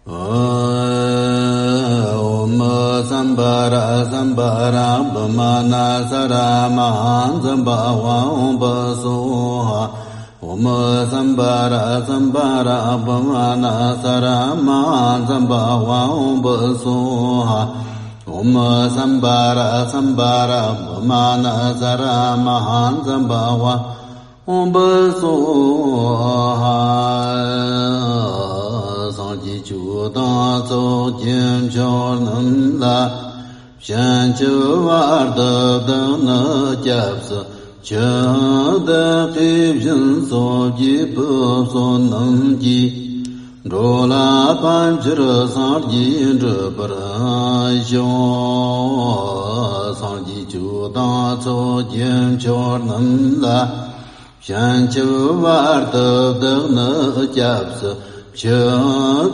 Om Sambara Sambara Bhamana Saramahan Sambhava Om Basoha Om Sambara Sambara Bhamana Saramahan Sambhava Om Basoha Om Sambara Sambara Bhamana Saramahan Sambhava Om Basoha Sangji Chu Da Zo Jim Chor Nam La Shan Chu Var Da Da Na Jab Sa Cha Da Qib Jin So Ji Pu So Nam Ji Ro La Pan Chira Sar Ji Ra Pra Sho Sangji Chu Da Zo Jim Chor Nam La Shan Chu Var Da Da Na Jab Sa Cha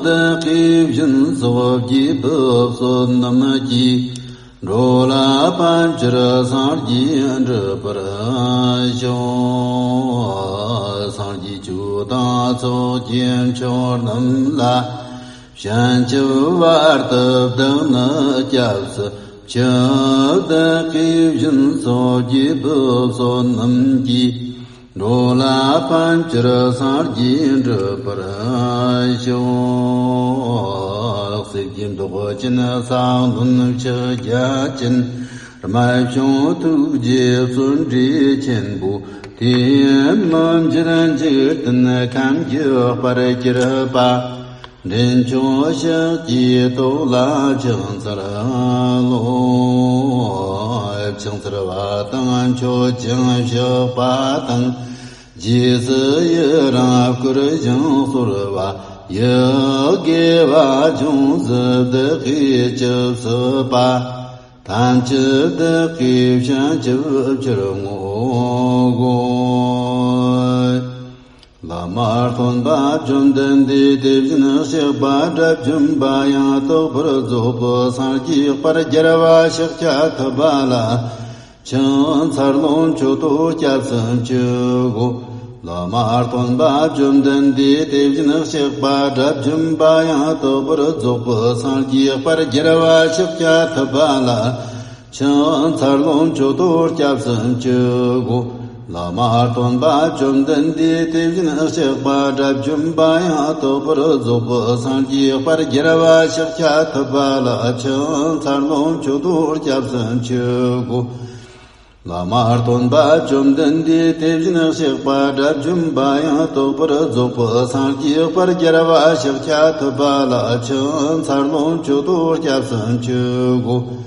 Da Qib Jin So Ji Pu So Nam Ji Ro La Pan Chira Sar Ji Ra Pra Sho Sar Ji Chu Da Zo Jim Chor Nam La Shan Chu Var Da Da Na Jab Sa Cha Da Qib Jin So Ji Pu So Nam Ji Ro La Pan Chira Sar Ji Ra Pra Sho Sik Jim Do Jin Sang Dun Che Ja Jin Mai Shong Tu Je Sun Ji Chen Bu Tien Man Jiran Ji Tan Kam Ji Par Ji Ra Ba Ren Cho Sha Ji Do La Chang Sa Ra Lo Chang Sa Ra Ba Tang Cho Chang Sha Ba Tang Ji Se Ye Ra Ku Ra Jang Su Ra Ba Ye Ge Ba Chung Se De Qi Che Se Ba Tan Che De Qi Shan Che Che Ra Ngo Go La Mar Thon Ba Chum Den Di Dev Jin Shek Ba Drap Chum Ba Yang To Pra Zo Pa Sar Ji Par Jar Va Shek Cha Tha Ba La Chang Sar Long Cho To Jap San Che Go La Mar Thon Ba Chum Den Di Dev Jin Shek Ba Drap Chum Ba Yang To Pra Zo Pa Sar Ji Par Jar Va Shek Cha Tha Ba La Chang Sar Long Cho To Jap San Che Go La Mar Thon Ba Chum Den Di Dev Jin Shek Ba Drap Chum Ba Yang To Pra Zo Pa Sar Ji Par Jar Va Shek Cha Tha Ba La Chang Sar Long Cho To Jap San Che Go La Mar Thon Ba Chum Den Di Dev Jin Shek Ba Drap Chum Ba Yang To Pra Zo Pa Sar Ji Par Jar Va Shek Cha Tha Ba La Chang Sar Long Cho To Jap San Che Go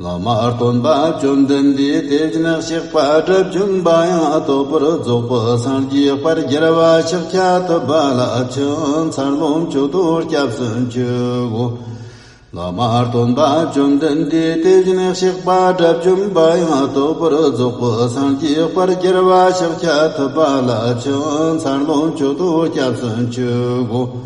La Mar Thon Ba Chum Den Di Dev Jin Shek Ba Drap Chum Ba Yang To Pra Zo Pa Sar Ji Par Jar Va Shek Cha Tha Ba La Chang Sar Long Cho To Jap San Che Go La Mar Thon Ba Chum Den Di Dev Jin Shek Ba Drap Chum Ba Yang To Pra Zo Pa Sar Ji Par Jar Va Shek Cha Tha Ba La Chang Sar Long Cho To Jap San Che Go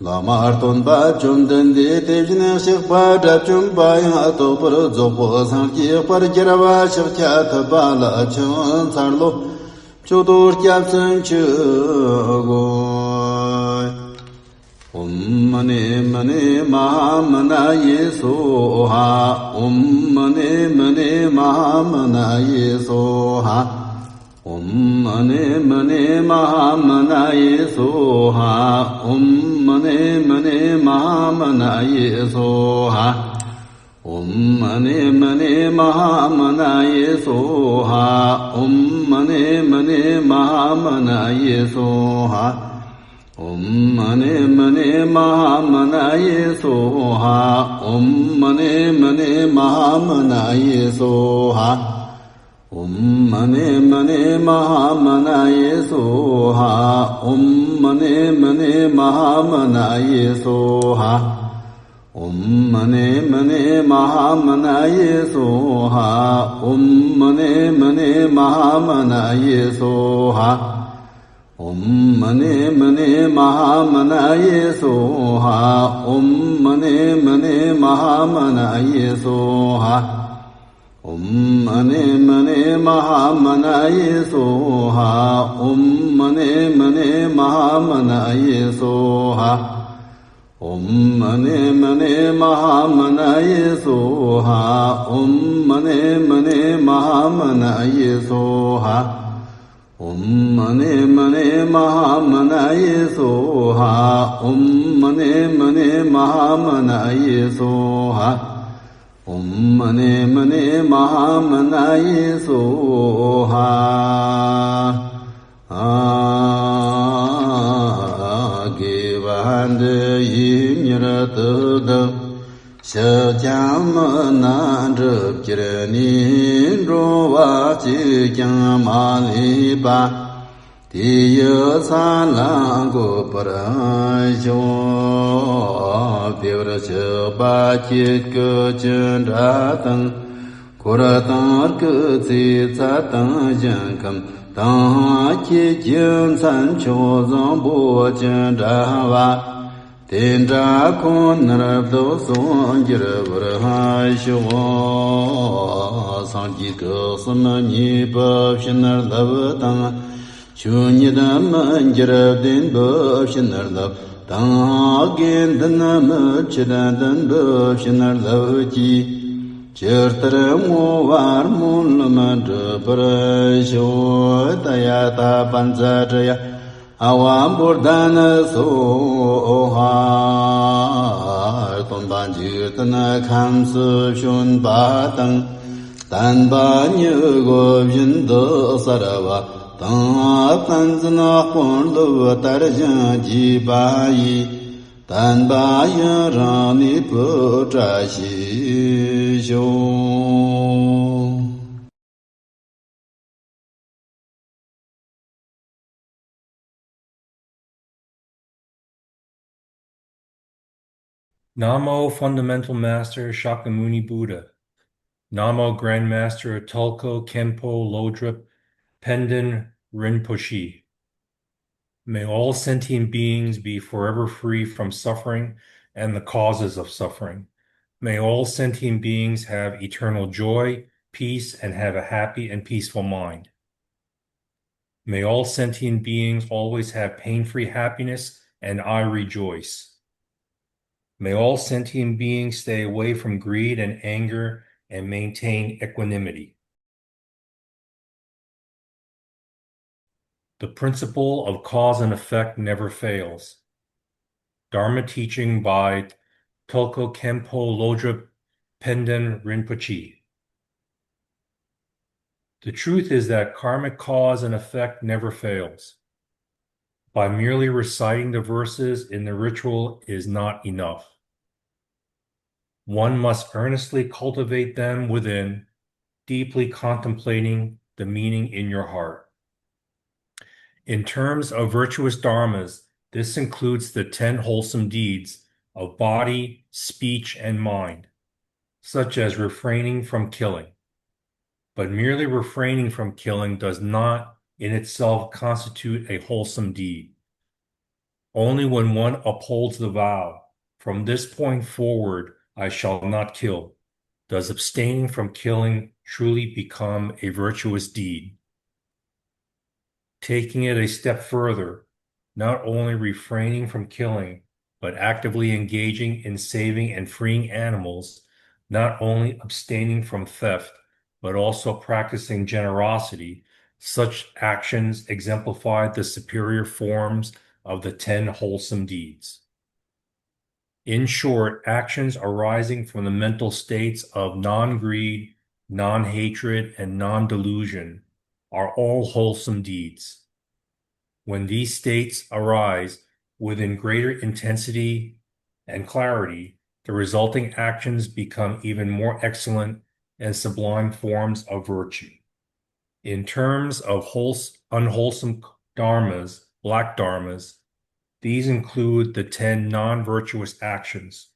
La Mar Thon Ba Chum Den Di Dev Jin Shek Ba Drap Chum Ba Yang To Pra Zo Pa Sar Ji Par Jar Va Shek Cha Tha Ba La Chang Sar Long Cho To Jap San Che Go Om Mani Mani Mahamana Ye Soha Om Mani Mani Mahamana Ye Soha Om Mani Mani Mahamana Ye Soha Om Mani Mani Mahamana Ye Soha Om Mani Mani Mahamana Ye Soha Om Mani Mani Mahamana Ye Soha Om Mani Mani Mahamana Ye Soha Om Mani Mani Mahamana Ye Soha Om Mani Mani Mahamana Ye Soha Om Mani Mani Mahamana Ye Soha Om Mani Mani Mahamana Ye Soha Om Mani Mani Mahamana Ye Soha Om Mani Mani Mahamana Ye Soha Om Mani Mani Mahamana Ye Soha Om Mani Mani Mahamana Ye Soha Om Mani Mani Mahamana Ye Soha Om Mani Mani Mahamanaye Soha. Om Mani Mani Mahamanaye Soha. Om Mani Mani Mahamanaye Soha. Om Mani Mani Mahamanaye Soha. Om Mani Mani Mahamanaye Soha. Agivande yimyratadam Shakyamanan Jirani Rovachi Kyamalhipa Tiya Salango Parasho Pivrasha Kachandratang Kuratar Kutsi Satan Jankam Tachi Jim Sancho Zombo Chandrava Tendra Konarabdo Sonjiravarahasho Sankika Samani Bhavshanar Lavatanga Chunyadam Anjarabdin Bhavshanar Lav Tangin Danam Chidandan Bhavshanar Lavachi Chirtaram var Munlamad Parasho Tayata Panzataya Awam Burdana Soha Tomban Jirtana Kamsu Shun Batang Tanba Nyugo Vindo Sarava Tanzana Pondu Tarjan Jibayi Tanba Yarani Putrashi Sho. Namo Fundamental Master Shakyamuni Buddha. Namo Grand Master Tulku, Khenpo, Lodrup, Pelden, Rinpoche. May all sentient beings be forever free from suffering and the causes of suffering. May all sentient beings have eternal joy, peace, and have a happy and peaceful mind. May all sentient beings always have pain-free happiness, and I rejoice. May all sentient beings stay away from greed and anger and maintain equanimity. The principle of cause and effect never fails. Dharma teaching by Tulku Khenpo Lodrup Pelden Rinpoche. The truth is that karmic cause and effect never fails. By merely reciting the verses in the ritual is not enough. One must earnestly cultivate them within, deeply contemplating the meaning in your heart. In terms of virtuous dharmas, this includes the 10 wholesome deeds of body, speech, and mind, such as refraining from killing. But merely refraining from killing does not in itself constitute a wholesome deed. Only when one upholds the vow, from this point forward I shall not kill, does abstaining from killing truly become a virtuous deed. Taking it a step further, not only refraining from killing, but actively engaging in saving and freeing animals, not only abstaining from theft, but also practicing generosity, such actions exemplify the superior forms of the 10 wholesome deeds. In short, actions arising from the mental states of non-greed, non-hatred, and non-delusion are all wholesome deeds. When these states arise within greater intensity and clarity, the resulting actions become even more excellent and sublime forms of virtue. In terms of unwholesome dharmas, black dharmas, these include the 10 non-virtuous actions,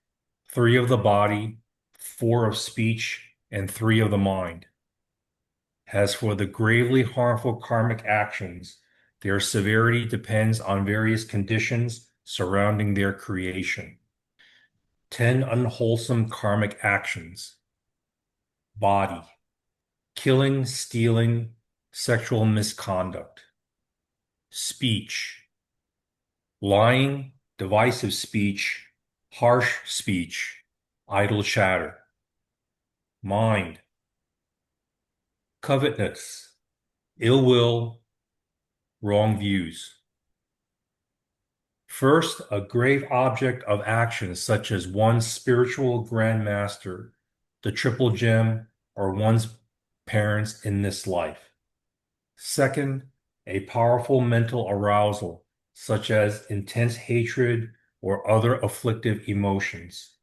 3 of the body, 4 of speech, and 3 of the mind. As for the gravely harmful karmic actions, their severity depends on various conditions surrounding their creation. 10 unwholesome karmic actions. Body: killing, stealing, sexual misconduct. Speech: lying, divisive speech, harsh speech, idle chatter. Mind, covetousness, ill will, wrong views. First, a grave object of action such as one's spiritual grandmaster, the triple gem, or one's parents in this life. Second, a powerful mental arousal such as intense hatred or other afflictive emotions.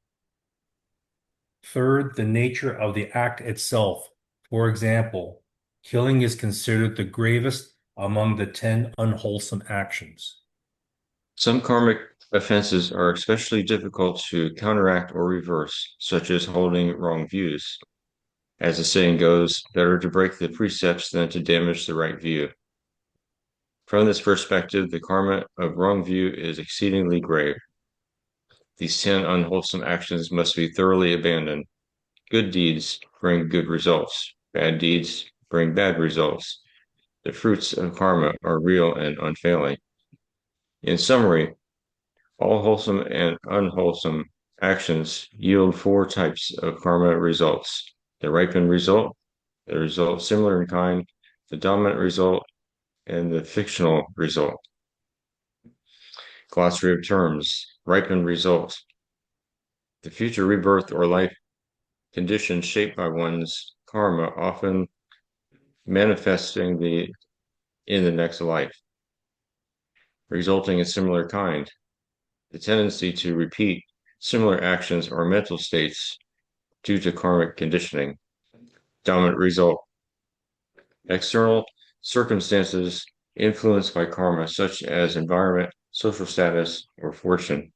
Third, the nature of the act itself. For example, killing is considered the gravest among the 10 unwholesome actions. Some karmic offenses are especially difficult to counteract or reverse, such as holding wrong views. As the saying goes, better to break the precepts than to damage the right view. From this perspective, the karma of wrong view is exceedingly grave. These 10 unwholesome actions must be thoroughly abandoned. Good deeds bring good results. Bad deeds bring bad results. The fruits of karma are real and unfailing. In summary, all wholesome and unwholesome actions yield 4 types of karma results: the ripened result, the result similar in kind, the dominant result, and the fictional result. Glossary of terms: ripened result. The future rebirth or life conditions shaped by one's karma, often manifesting in the next life, resulting in similar kind. The tendency to repeat similar actions or mental states due to karmic conditioning. Dominant result. External circumstances influenced by karma, such as environment, social status, or fortune.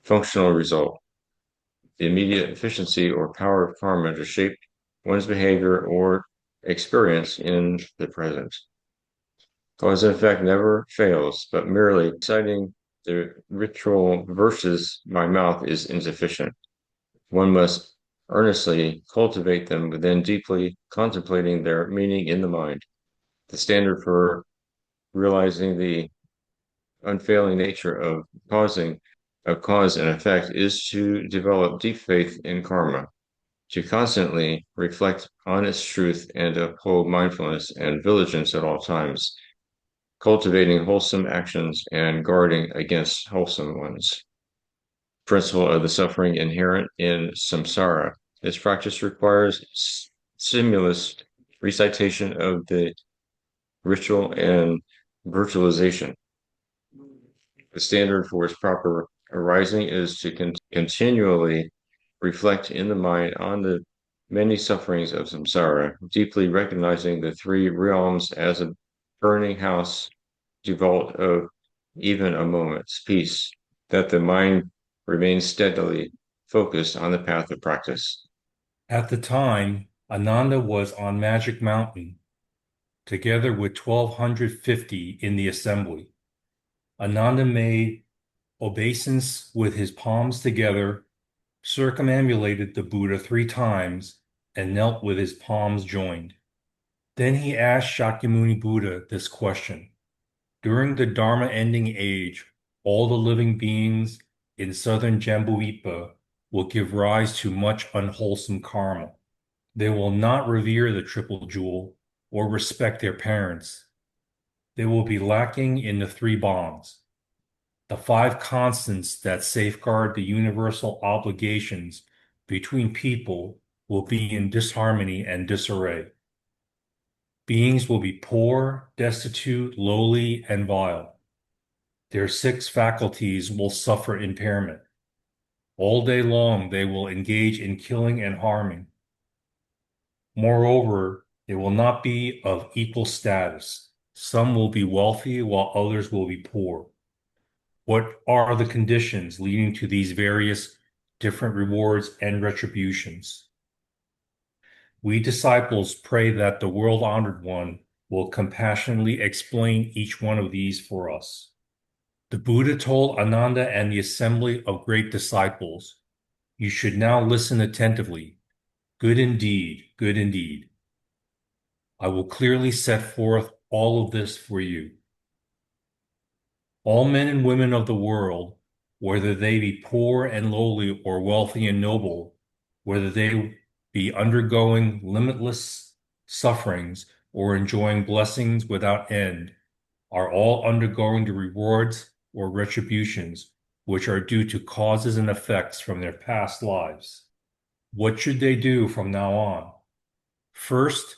Functional result. The immediate efficiency or power of karma to shape one's behavior or experience in the present. Cause and effect never fails, but merely reciting the ritual verses by mouth is insufficient. One must earnestly cultivate them, but then deeply contemplating their meaning in the mind. The standard for realizing the unfailing nature of cause and effect is to develop deep faith in karma, to constantly reflect on its truth and uphold mindfulness and vigilance at all times, cultivating wholesome actions and guarding against wholesome ones. Principle of the suffering inherent in samsara. This practice requires stimulus, recitation of the ritual, and virtualization. The standard for its proper arising is to continually reflect in the mind on the many sufferings of samsara, deeply recognizing the 3 realms as a burning house devoid of even a moment's peace, that the mind remains steadily focused on the path of practice. At the time, Ananda was on Magic Mountain, together with 1,250 in the assembly. Ananda made obeisance with his palms together, circumambulated the Buddha 3 times, and knelt with his palms joined. Then he asked Shakyamuni Buddha this question. During the Dharma ending age, all the living beings in southern Jambudvipa will give rise to much unwholesome karma. They will not revere the triple jewel or respect their parents. They will be lacking in the 3 bonds, the 5 constants that safeguard the universal obligations between people will be in disharmony and disarray. Beings will be poor, destitute, lowly, and vile. Their 6 faculties will suffer impairment. All day long they will engage in killing and harming. Moreover, they will not be of equal status. Some will be wealthy while others will be poor. What are the conditions leading to these various different rewards and retributions? We disciples pray that the world-honored one will compassionately explain each one of these for us. The Buddha told Ananda and the assembly of great disciples, "You should now listen attentively. Good indeed, good indeed. I will clearly set forth all of this for you. All men and women of the world, whether they be poor and lowly or wealthy and noble, whether they be undergoing limitless sufferings or enjoying blessings without end, are all undergoing the rewards or retributions which are due to causes and effects from their past lives. What should they do from now on? First,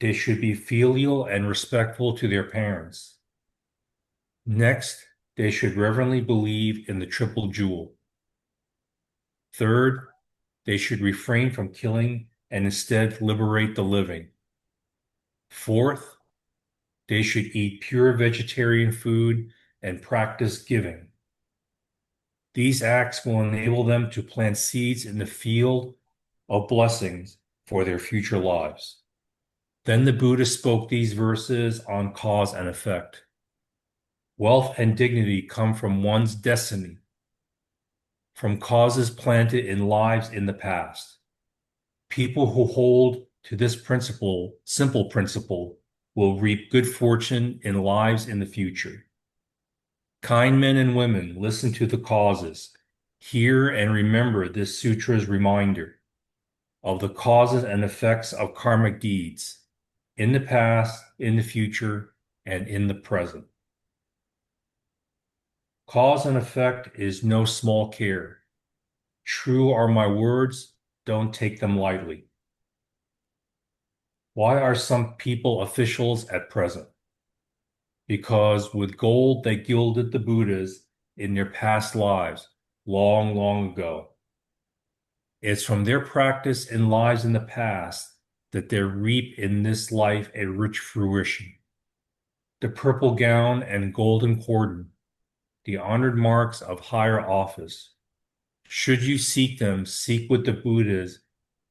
they should be filial and respectful to their parents. Next, they should reverently believe in the triple jewel. Third, they should refrain from killing and instead liberate the living. Fourth, they should eat pure vegetarian food and practice giving. These acts will enable them to plant seeds in the field of blessings for their future lives. Then the Buddha spoke these verses on cause and effect. Wealth and dignity come from one's destiny, from causes planted in lives in the past. People who hold to this principle, simple principle, will reap good fortune in lives in the future. Kind men and women, listen to the causes. Hear and remember this sutra's reminder of the causes and effects of karmic deeds in the past, in the future, and in the present. Cause and effect is no small care. True are my words, don't take them lightly. Why are some people officials at present? Because with gold they gilded the Buddhas in their past lives, long, long ago. It's from their practice in lives in the past that they reap in this life a rich fruition. The purple gown and golden cordon, the honored marks of higher office. Should you seek them, seek with the Buddhas,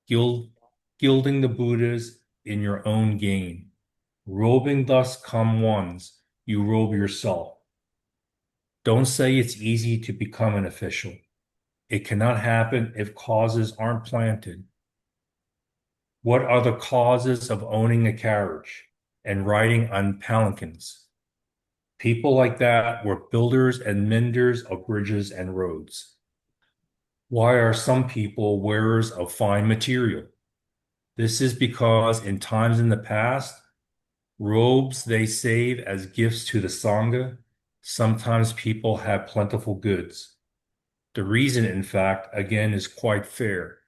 gilding the Buddhas in your own gain. Robing thus come ones, you robe yourself. Don't say it's easy to become an official. It cannot happen if causes aren't planted. What are the causes of owning a carriage and riding on palanquins? People like that were builders and menders of bridges and roads. Why are some people wearers of fine material? This is because in times in the past, robes they save as gifts to the Sangha. Sometimes people have plentiful goods. The reason, in fact, again, is quite fair.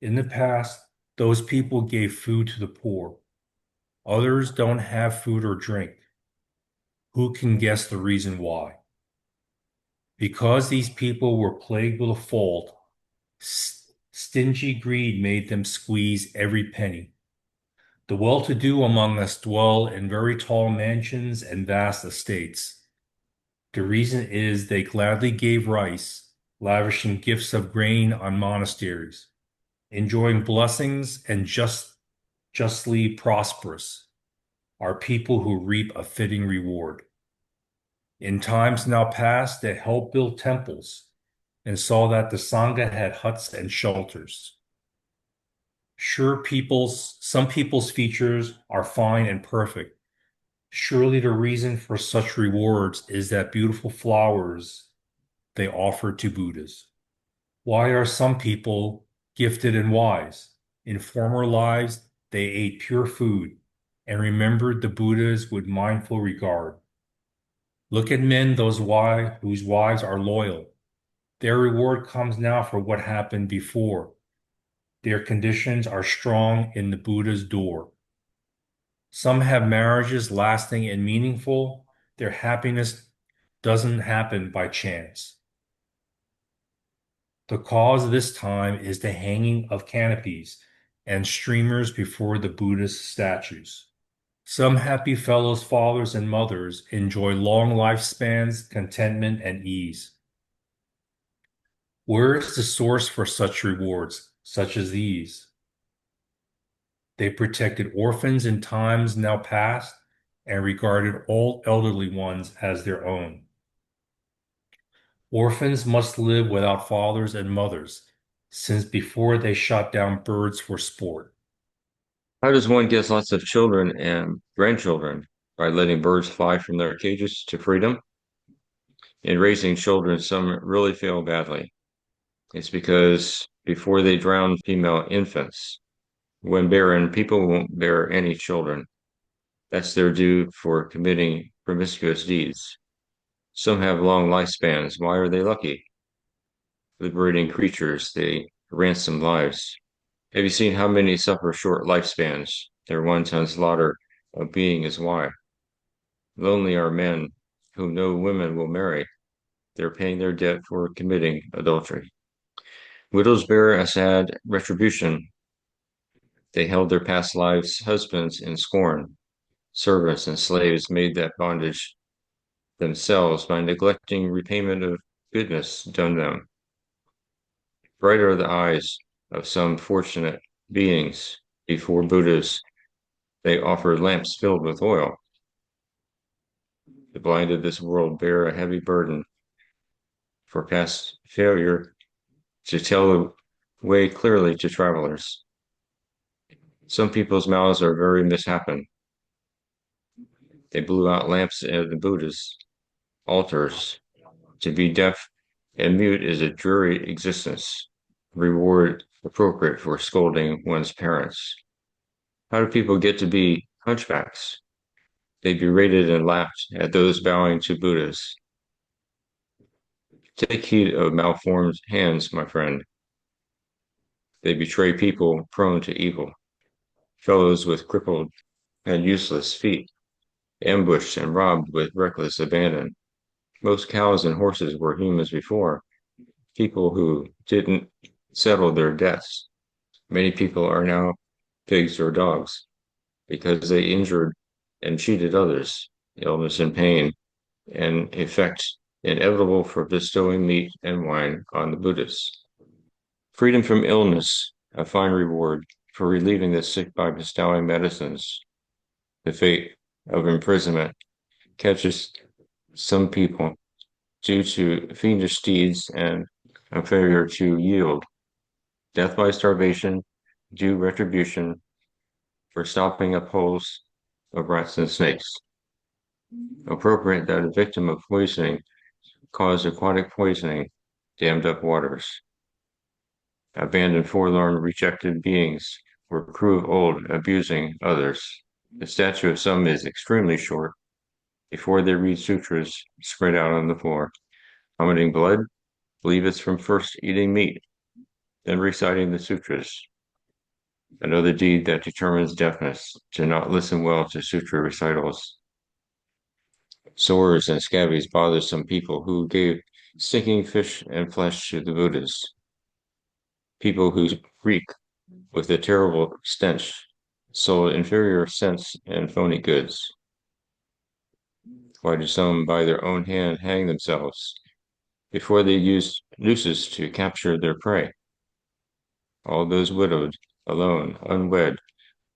In the past, those people gave food to the poor. Others don't have food or drink. Who can guess the reason why? Because these people were plagued with a fault, stingy greed made them squeeze every penny. The well-to-do among us dwell in very tall mansions and vast estates. The reason is they gladly gave rice, lavishing gifts of grain on monasteries, enjoying blessings and justly prosperous are people who reap a fitting reward. In times now past, they helped build temples and saw that the Sangha had huts and shelters. Sure, some people's features are fine and perfect. Surely the reason for such rewards is that beautiful flowers they offer to Buddhas. Why are some people gifted and wise? In former lives, they ate pure food and remembered the Buddhas with mindful regard. Look at men whose wives are loyal. Their reward comes now for what happened before. Their conditions are strong in the Buddha's door. Some have marriages lasting and meaningful. Their happiness doesn't happen by chance. The cause this time is the hanging of canopies and streamers before the Buddhist statues. Some happy fellows, fathers and mothers, enjoy long lifespans, contentment, and ease. Where is the source for such rewards, such as these? They protected orphans in times now past and regarded all elderly ones as their own. Orphans must live without fathers and mothers, since before they shot down birds for sport. How does one get lots of children and grandchildren? By letting birds fly from their cages to freedom? In raising children, some really fail badly. It's because before they drown female infants, when barren, people won't bear any children. That's their due for committing promiscuous deeds. Some have long lifespans. Why are they lucky? Liberating creatures, they ransom lives. Have you seen how many suffer short lifespans? Their wanton slaughter of being is why. Lonely are men whom no women will marry. They're paying their debt for committing adultery. Widows bear a sad retribution. They held their past lives' husbands in scorn. Servants and slaves made that bondage themselves by neglecting repayment of goodness done them. Bright are the eyes of some fortunate beings. Before Buddhas, they offered lamps filled with oil. The blind of this world bear a heavy burden for past failure to tell the way clearly to travelers. Some people's mouths are very mishappen. They blew out lamps at the Buddha's altars. To be deaf and mute is a dreary existence, reward appropriate for scolding one's parents. How do people get to be hunchbacks? They berated and laughed at those bowing to Buddhas. Take heed of malformed hands, my friend. They betray people prone to evil. Fellows with crippled and useless feet, ambushed and robbed with reckless abandon. Most cows and horses were humans before, people who didn't settle their debts. Many people are now pigs or dogs because they injured and cheated others, illness and pain, an effect inevitable for bestowing meat and wine on the Buddhists. Freedom from illness, a fine reward for relieving the sick by bestowing medicines. The fate of imprisonment catches some people due to fiendish deeds and a failure to yield. Death by starvation, due retribution for stopping up holes of rats and snakes. Appropriate that a victim of poisoning caused aquatic poisoning, dammed up waters. Abandoned, forlorn, rejected beings were crew of old, abusing others. The statue of some is extremely short. Before they read sutras, spread out on the floor. Vomiting blood, believe it's from first eating meat, then reciting the sutras. Another deed that determines deafness, to not listen well to sutra recitals. Sores and scabies bother some people who gave stinking fish and flesh to the Buddhas. People who reek with a terrible stench, sold inferior scents and phony goods. Why do some by their own hand hang themselves before they use nooses to capture their prey? All those widowed, alone, unwed,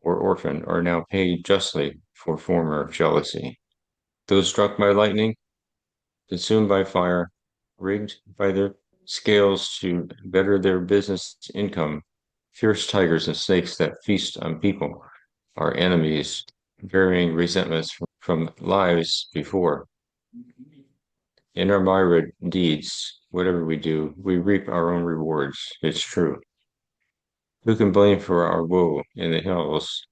or orphaned are now paid justly for former jealousy. Those struck by lightning, consumed by fire, rigged by their scales to better their business income, fierce tigers and snakes that feast on people are enemies, varying resentments from lives before. In our myriad deeds, whatever we do, we reap our own rewards. It's true. Who can blame for our woe in the hills?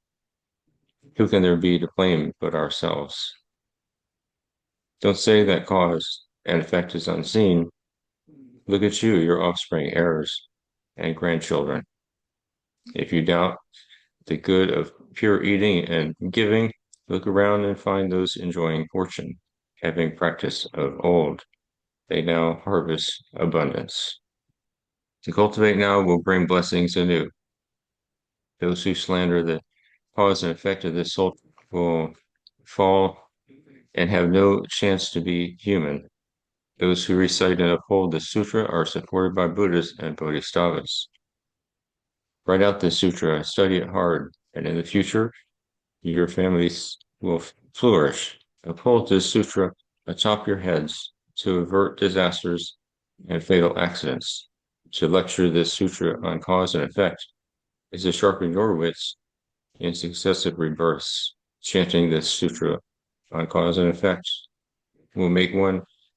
Who can there be to blame but ourselves? Don't say that cause and effect is unseen. Look at you, your offspring, heirs, and grandchildren. If you doubt the good of pure eating and giving, look around and find those enjoying fortune, having practice of old. They now harvest abundance. To cultivate now will bring blessings anew. Those who slander the cause and effect of this soul will fall and have no chance to be human. Those who recite and uphold the sutra are supported by Buddhas and Bodhisattvas. Write out the sutra, study it hard, and in the future, your families will flourish. Uphold this sutra atop your heads to avert disasters and fatal accidents. To lecture this sutra on cause and effect is to sharpen your wits in successive rebirths. Chanting this sutra on cause and effect will make one